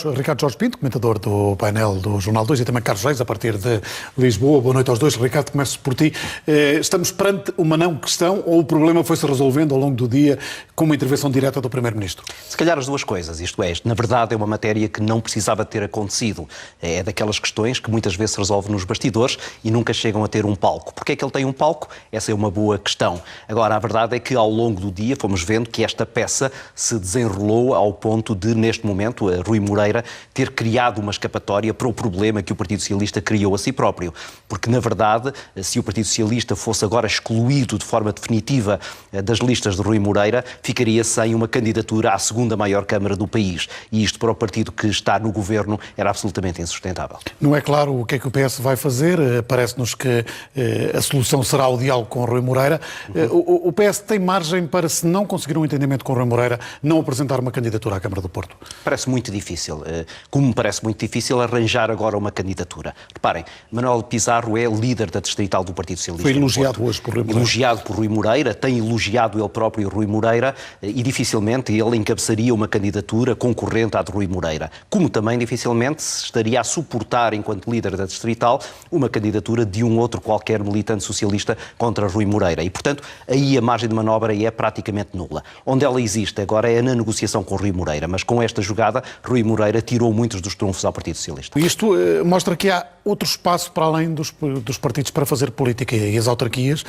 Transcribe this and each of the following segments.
Ricardo Jorge Pinto, comentador do painel do Jornal 2, e também Carlos Reis, a partir de Lisboa. Boa noite aos dois. Ricardo, começo por ti. Estamos perante uma não questão ou o problema foi-se resolvendo ao longo do dia com uma intervenção direta do Primeiro-Ministro? Se calhar as duas coisas, isto é, na verdade é uma matéria que não precisava ter acontecido. É daquelas questões que muitas vezes se resolve nos bastidores e nunca chegam a ter um palco. Porquê é que ele tem um palco? Essa é uma boa questão. Agora, a verdade é que ao longo do dia fomos vendo que esta peça se desenrolou ao ponto de, neste momento, Rui Moreira ter criado uma escapatória para o problema que o Partido Socialista criou a si próprio. Porque, na verdade, se o Partido Socialista fosse agora excluído de forma definitiva das listas de Rui Moreira, ficaria sem uma candidatura à segunda maior Câmara do país. E isto, para o partido que está no governo, era absolutamente insustentável. Não é claro o que é que o PS vai fazer. Parece-nos que a solução será o diálogo com Rui Moreira. O PS tem margem para, se não conseguir um entendimento com Rui Moreira, não apresentar uma candidatura à Câmara do Porto? Parece muito difícil. Como me parece muito difícil arranjar agora uma candidatura. Reparem, Manuel Pizarro é líder da distrital do Partido Socialista. Foi elogiado hoje por Rui Moreira. Elogiado por Rui Moreira, tem elogiado ele próprio Rui Moreira e dificilmente ele encabeçaria uma candidatura concorrente à de Rui Moreira. Como também dificilmente se estaria a suportar, enquanto líder da distrital, uma candidatura de um outro qualquer militante socialista contra Rui Moreira. E, portanto, aí a margem de manobra é praticamente nula. Onde ela existe agora é na negociação com Rui Moreira, mas com esta jogada, Rui Moreira tirou muitos dos trunfos ao Partido Socialista. Isto mostra que há outro espaço para além dos partidos para fazer política, e as autarquias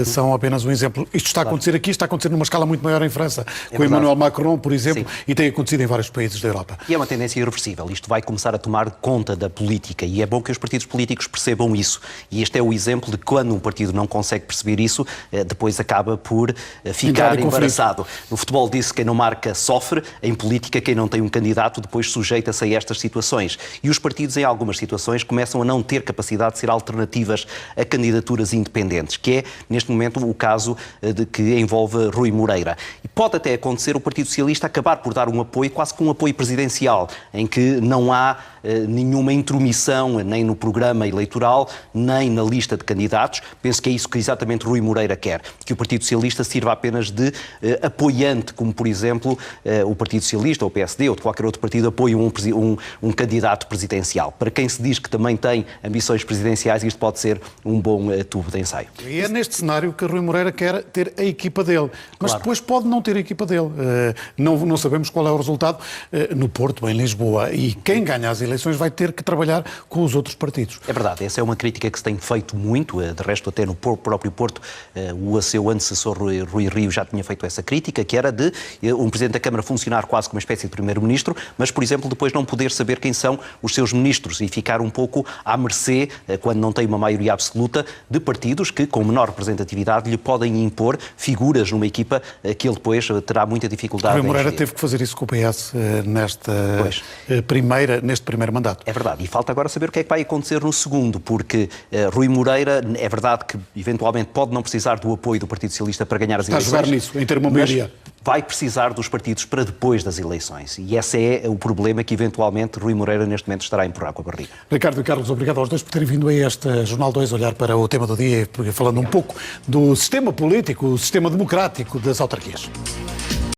são apenas um exemplo. Isto está a acontecer aqui, está a acontecer numa escala muito maior em França, com Emmanuel Macron, por exemplo, sim, e tem acontecido em vários países da Europa. E é uma tendência irreversível. Isto vai começar a tomar conta da política e é bom que os partidos políticos percebam isso. E este é o exemplo de quando um partido não consegue perceber isso, depois acaba por ficar embaraçado. No futebol diz-se que quem não marca sofre, em política quem não tem um candidato depois sujeita-se a estas situações. E os partidos, em algumas situações, começam a não ter capacidade de ser alternativas a candidaturas independentes, que é, neste momento, o caso de que envolve Rui Moreira. E pode até acontecer o Partido Socialista acabar por dar um apoio, quase que um apoio presidencial, em que não há nenhuma intromissão nem no programa eleitoral, nem na lista de candidatos. Penso que é isso que exatamente Rui Moreira quer, que o Partido Socialista sirva apenas de apoiante, como, por exemplo, o Partido Socialista, ou o PSD, ou de qualquer outro partido, apoia um candidato presidencial. Para quem se diz que também tem ambições presidenciais, isto pode ser um bom tubo de ensaio. E é neste cenário que Rui Moreira quer ter a equipa dele, mas claro, depois pode não ter a equipa dele. Não sabemos qual é o resultado no Porto, em Lisboa, e quem ganha as eleições vai ter que trabalhar com os outros partidos. É verdade, essa é uma crítica que se tem feito muito, de resto até no próprio Porto, o seu antecessor Rui Rio já tinha feito essa crítica, que era de um Presidente da Câmara funcionar quase como uma espécie de Primeiro-Ministro, mas, por exemplo, depois não poder saber quem são os seus ministros e ficar um pouco à mercê, quando não tem uma maioria absoluta, de partidos que, com menor representatividade, lhe podem impor figuras numa equipa que ele depois terá muita dificuldade Rui Moreira teve que fazer isso com o PS neste primeiro mandato. É verdade, e falta agora saber o que é que vai acontecer no segundo, porque Rui Moreira, é verdade que eventualmente pode não precisar do apoio do Partido Socialista para ganhar as eleições. Está a jogar nisso, em ter uma maioria. Vai precisar dos partidos para depois das eleições. E esse é o problema que eventualmente Rui Moreira neste momento estará a empurrar com a barriga. Ricardo e Carlos, obrigado aos dois por terem vindo a este Jornal 2 olhar para o tema do dia, falando um pouco do sistema político, o sistema democrático das autarquias.